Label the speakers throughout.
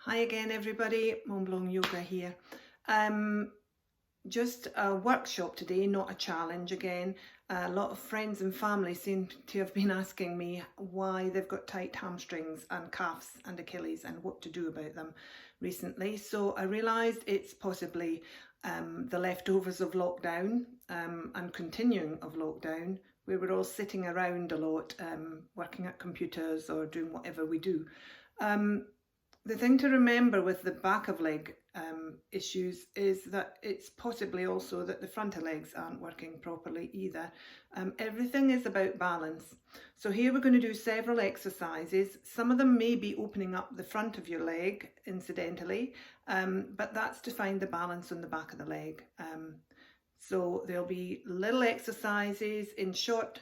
Speaker 1: Hi again everybody, Mont Blanc Yoga here. Just a workshop today, not a challenge again. A lot of friends and family seem to have been asking me why they've got tight hamstrings and calves and Achilles and what to do about them recently. So I realised it's possibly the leftovers of lockdown and continuing of lockdown. We were all sitting around a lot, working at computers or doing whatever we do. The thing to remember with the back of leg issues is that it's possibly also that the front of legs aren't working properly either. Everything is about balance. So here we're going to do several exercises. Some of them may be opening up the front of your leg incidentally, but that's to find the balance on the back of the leg. So there'll be little exercises in short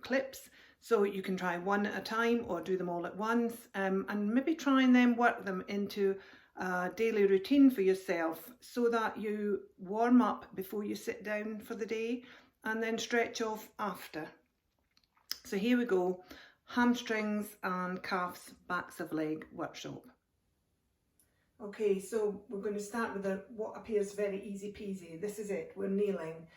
Speaker 1: clips. So you can try one at a time or do them all at once, and maybe try and then work them into a daily routine for yourself so that you warm up before you sit down for the day and then stretch off after. So here we go, hamstrings and calves, backs of leg workshop. Okay, so we're going to start with what appears very easy peasy. This is it, we're kneeling.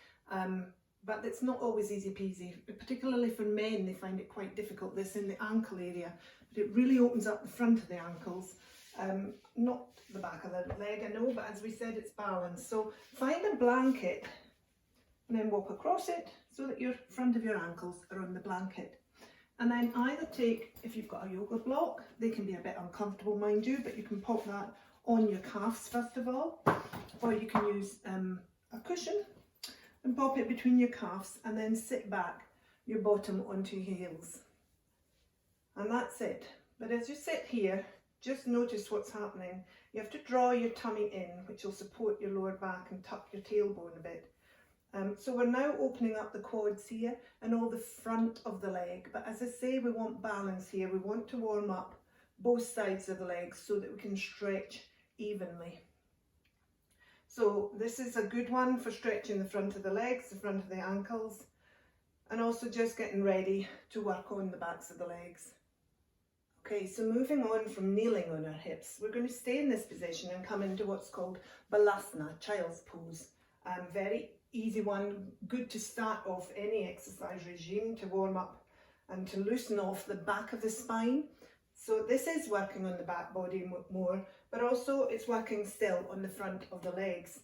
Speaker 1: But it's not always easy peasy, particularly for men. They find it quite difficult, this in the ankle area, but it really opens up the front of the ankles, not the back of the leg, I know, but as we said, it's balanced. So find a blanket and then walk across it so that your front of your ankles are on the blanket. And then either take, if you've got a yoga block, they can be a bit uncomfortable, mind you, but you can pop that on your calves first of all, or you can use a cushion and pop it between your calves and then sit back your bottom onto your heels. And that's it. But as you sit here, just notice what's happening. You have to draw your tummy in, which will support your lower back and tuck your tailbone a bit. So we're now opening up the quads here and all the front of the leg. But as I say, we want balance here. We want to warm up both sides of the legs so that we can stretch evenly. So this is a good one for stretching the front of the legs, the front of the ankles, and also just getting ready to work on the backs of the legs. Okay, so moving on from kneeling on our hips, we're going to stay in this position and come into what's called Balasana, child's pose. Very easy one, good to start off any exercise regime to warm up and to loosen off the back of the spine. So this is working on the back body more, but also it's working still on the front of the legs.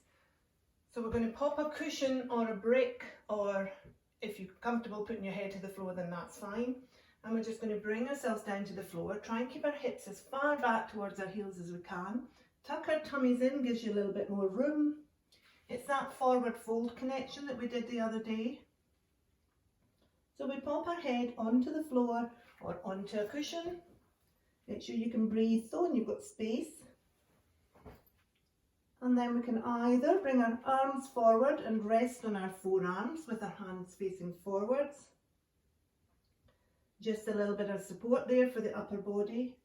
Speaker 1: So we're going to pop a cushion or a brick, or if you're comfortable putting your head to the floor, then that's fine. And we're just going to bring ourselves down to the floor, try and keep our hips as far back towards our heels as we can. Tuck our tummies in, gives you a little bit more room. It's that forward fold connection that we did the other day. So we pop our head onto the floor or onto a cushion. Make sure you can breathe though and you've got space. And then we can either bring our arms forward and rest on our forearms with our hands facing forwards. Just a little bit of support there for the upper body.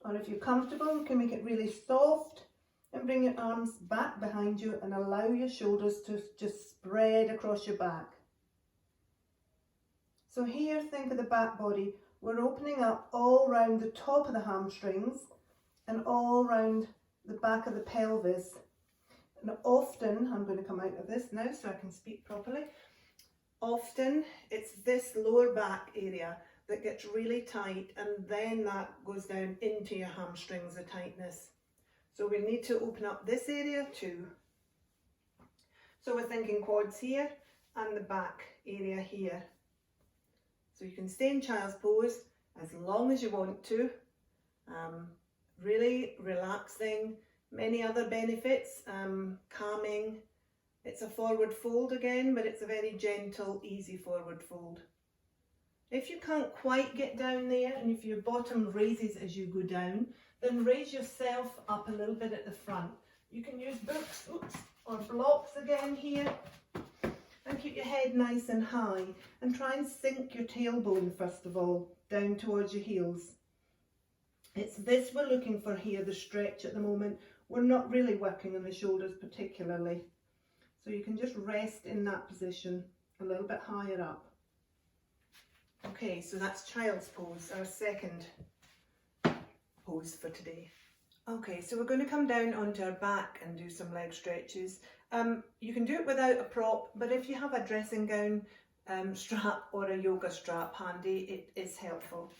Speaker 1: Or if you're comfortable, you can make it really soft and bring your arms back behind you and allow your shoulders to just spread across your back. So here, think of the back body. We're opening up all round the top of the hamstrings and all round the back of the pelvis. And often, I'm going to come out of this now so I can speak properly. Often it's this lower back area that gets really tight, and then that goes down into your hamstrings, the tightness. So we need to open up this area too. So we're thinking quads here and the back area here. So you can stay in child's pose as long as you want to. Really relaxing, many other benefits, calming. It's a forward fold again, but it's a very gentle, easy forward fold. If you can't quite get down there, and if your bottom raises as you go down, then raise yourself up a little bit at the front. You can use books, or blocks again here. And keep your head nice and high and try and sink your tailbone first of all down towards your heels. It's this we're looking for here, the stretch at the moment. We're not really working on the shoulders particularly. So you can just rest in that position a little bit higher up. Okay, so that's child's pose, our second pose for today. Okay, so we're going to come down onto our back and do some leg stretches. You can do it without a prop, but if you have a dressing gown strap or a yoga strap handy, it is helpful.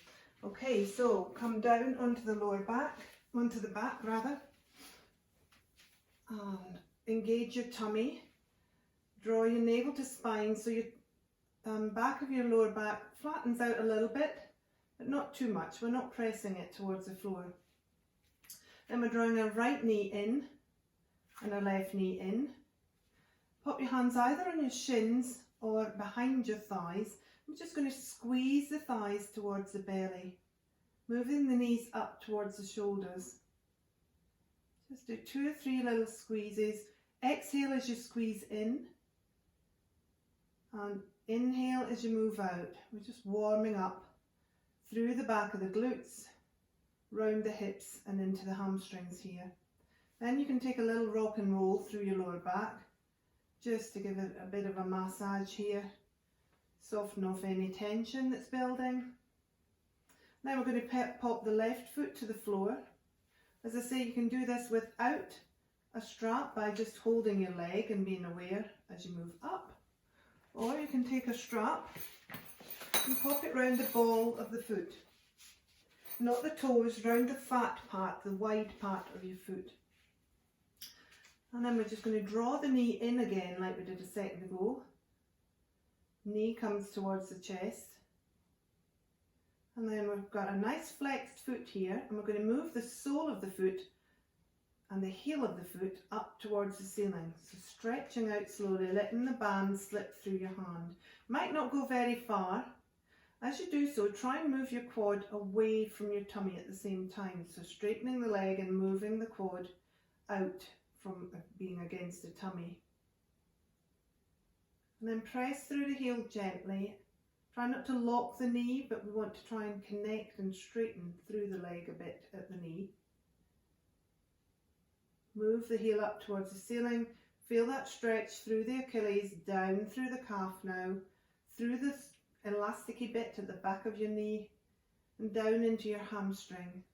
Speaker 1: Okay, so come down onto the back rather, and engage your tummy. Draw your navel to spine so your back of your lower back flattens out a little bit, but not too much. We're not pressing it towards the floor. Then we're drawing our right knee in and our left knee in. Pop your hands either on your shins or behind your thighs. I'm just going to squeeze the thighs towards the belly, moving the knees up towards the shoulders. Just do 2 or 3 little squeezes. Exhale as you squeeze in, and inhale as you move out. We're just warming up through the back of the glutes, round the hips and into the hamstrings here. Then you can take a little rock and roll through your lower back, just to give it a bit of a massage here, soften off any tension that's building. Then we're going to pop the left foot to the floor. As I say, you can do this without a strap by just holding your leg and being aware as you move up. Or you can take a strap and pop it round the ball of the foot. Not the toes, round the fat part, the wide part of your foot. And then we're just going to draw the knee in again like we did a second ago. Knee comes towards the chest. And then we've got a nice flexed foot here, and we're going to move the sole of the foot and the heel of the foot up towards the ceiling. So stretching out slowly, letting the band slip through your hand. Might not go very far. As you do so, try and move your quad away from your tummy at the same time. So straightening the leg and moving the quad out from being against the tummy. And then press through the heel gently. Try not to lock the knee, but we want to try and connect and straighten through the leg a bit at the knee. Move the heel up towards the ceiling. Feel that stretch through the Achilles, down through the calf now, through this elasticy bit at the back of your knee, and down into your hamstring.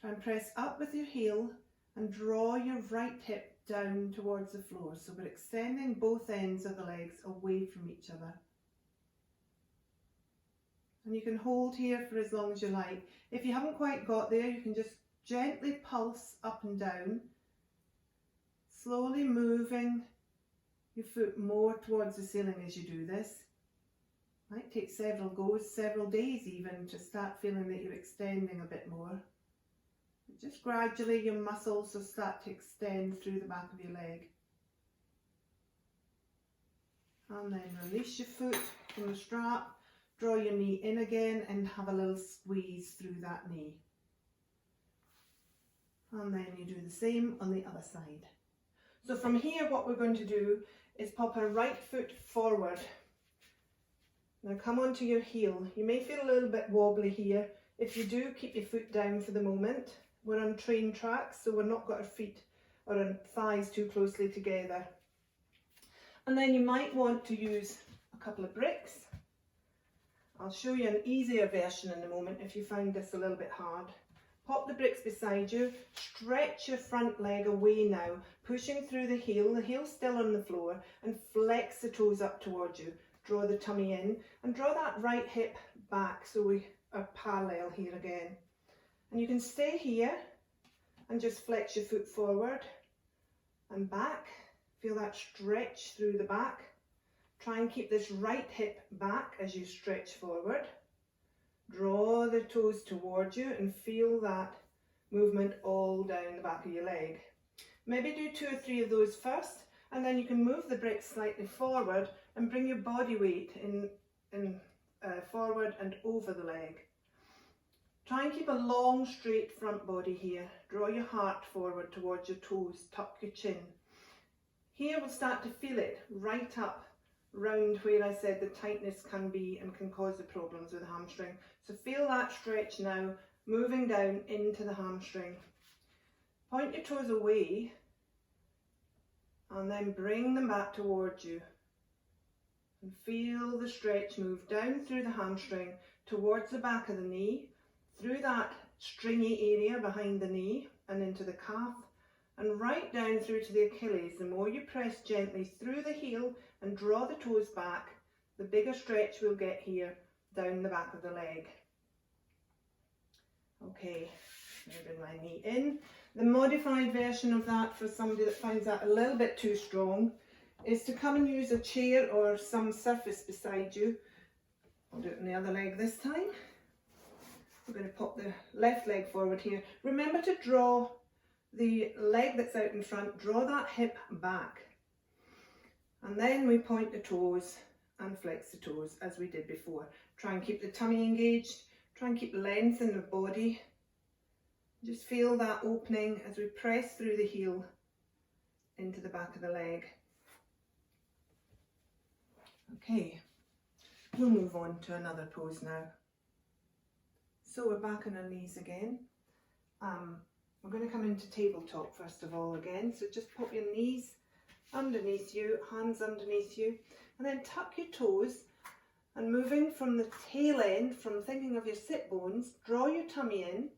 Speaker 1: Try and press up with your heel and draw your right hip down towards the floor. So we're extending both ends of the legs away from each other. And you can hold here for as long as you like. If you haven't quite got there, you can just gently pulse up and down, slowly moving your foot more towards the ceiling as you do this. Might take several goes, several days even, to start feeling that you're extending a bit more. But just gradually your muscles will start to extend through the back of your leg. And then release your foot from the strap, draw your knee in again and have a little squeeze through that knee. And then you do the same on the other side. So from here what we're going to do is pop our right foot forward. Now come onto your heel. You may feel a little bit wobbly here. If you do, keep your foot down for the moment. We're on train tracks, so we're not got our feet or our thighs too closely together. And then you might want to use a couple of bricks. I'll show you an easier version in a moment if you find this a little bit hard. Pop the bricks beside you, stretch your front leg away now, pushing through the heel still on the floor, and flex the toes up towards you. Draw the tummy in and draw that right hip back so we are parallel here again. And you can stay here and just flex your foot forward and back. Feel that stretch through the back. Try and keep this right hip back as you stretch forward. Draw the toes towards you and feel that movement all down the back of your leg. Maybe do 2 or 3 of those first, and then you can move the bricks slightly forward and bring your body weight forward and over the leg. Try and keep a long straight front body here. Draw your heart forward towards your toes, tuck your chin. Here we'll start to feel it right up round where I said the tightness can be and can cause the problems with the hamstring. So feel that stretch now, moving down into the hamstring. Point your toes away and then bring them back towards you. And feel the stretch move down through the hamstring, towards the back of the knee, through that stringy area behind the knee and into the calf, and right down through to the Achilles. The more you press gently through the heel and draw the toes back, the bigger stretch we'll get here down the back of the leg. Okay, moving my knee in. The modified version of that, for somebody that finds that a little bit too strong, is to come and use a chair or some surface beside you. I'll do it on the other leg this time. We're going to pop the left leg forward here. Remember to draw the leg that's out in front, draw that hip back. And then we point the toes and flex the toes as we did before. Try and keep the tummy engaged, try and keep length in the body. Just feel that opening as we press through the heel into the back of the leg. Okay, we'll move on to another pose now. So we're back on our knees again. We're going to come into tabletop first of all again. So just pop your knees underneath you, hands underneath you, and then tuck your toes, and moving from the tail end, from thinking of your sit bones, draw your tummy in,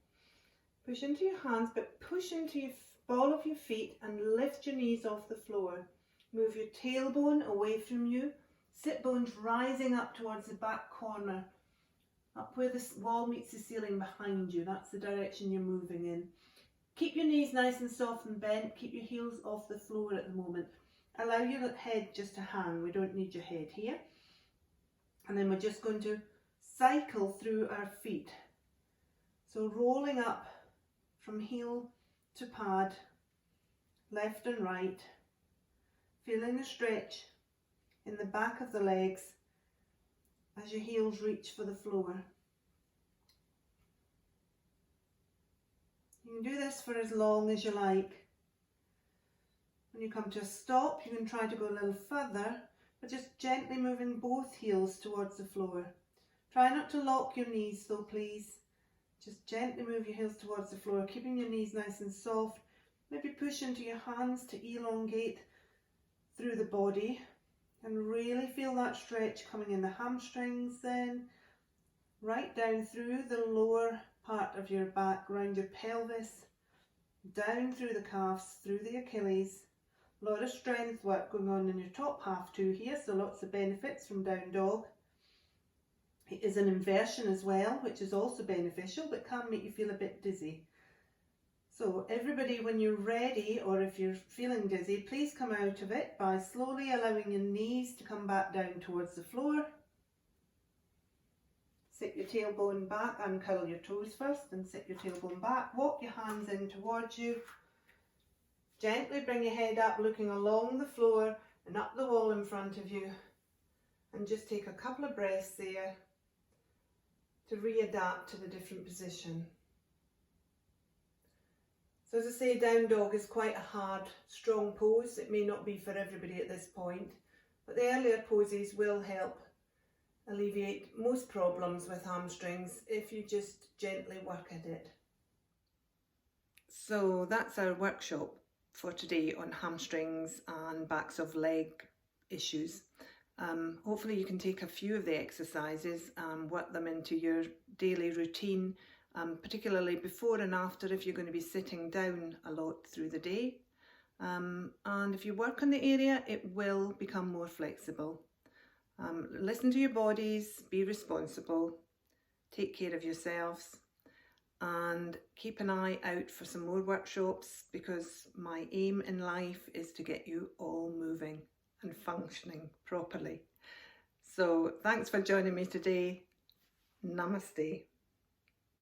Speaker 1: push into your hands, but push into your ball of your feet and lift your knees off the floor. Move your tailbone away from you, sit bones rising up towards the back corner, up where the wall meets the ceiling behind you. That's the direction you're moving in. Keep your knees nice and soft and bent. Keep your heels off the floor at the moment. Allow your head just to hang. We don't need your head here. And then we're just going to cycle through our feet. So rolling up from heel to pad, left and right, feeling the stretch in the back of the legs as your heels reach for the floor. You can do this for as long as you like. When you come to a stop, you can try to go a little further, but just gently moving both heels towards the floor. Try not to lock your knees though, please. Just gently move your heels towards the floor, keeping your knees nice and soft. Maybe push into your hands to elongate through the body and really feel that stretch coming in the hamstrings then, right down through the lower part of your back, around your pelvis, down through the calves, through the Achilles. A lot of strength work going on in your top half too here, so lots of benefits from down dog. It is an inversion as well, which is also beneficial, but can make you feel a bit dizzy. So everybody, when you're ready, or if you're feeling dizzy, please come out of it by slowly allowing your knees to come back down towards the floor. Sit your tailbone back, uncurl your toes first and sit your tailbone back. Walk your hands in towards you. Gently bring your head up, looking along the floor and up the wall in front of you. And just take a couple of breaths there to readapt to the different position. So as I say, down dog is quite a hard, strong pose. It may not be for everybody at this point, but the earlier poses will help alleviate most problems with hamstrings if you just gently work at it. So that's our workshop for today on hamstrings and backs of leg issues. Hopefully you can take a few of the exercises and work them into your daily routine, particularly before and after if you're going to be sitting down a lot through the day. And if you work on the area, it will become more flexible. Listen to your bodies, be responsible, take care of yourselves, and keep an eye out for some more workshops, because my aim in life is to get you all moving and functioning properly. So thanks for joining me today. Namaste.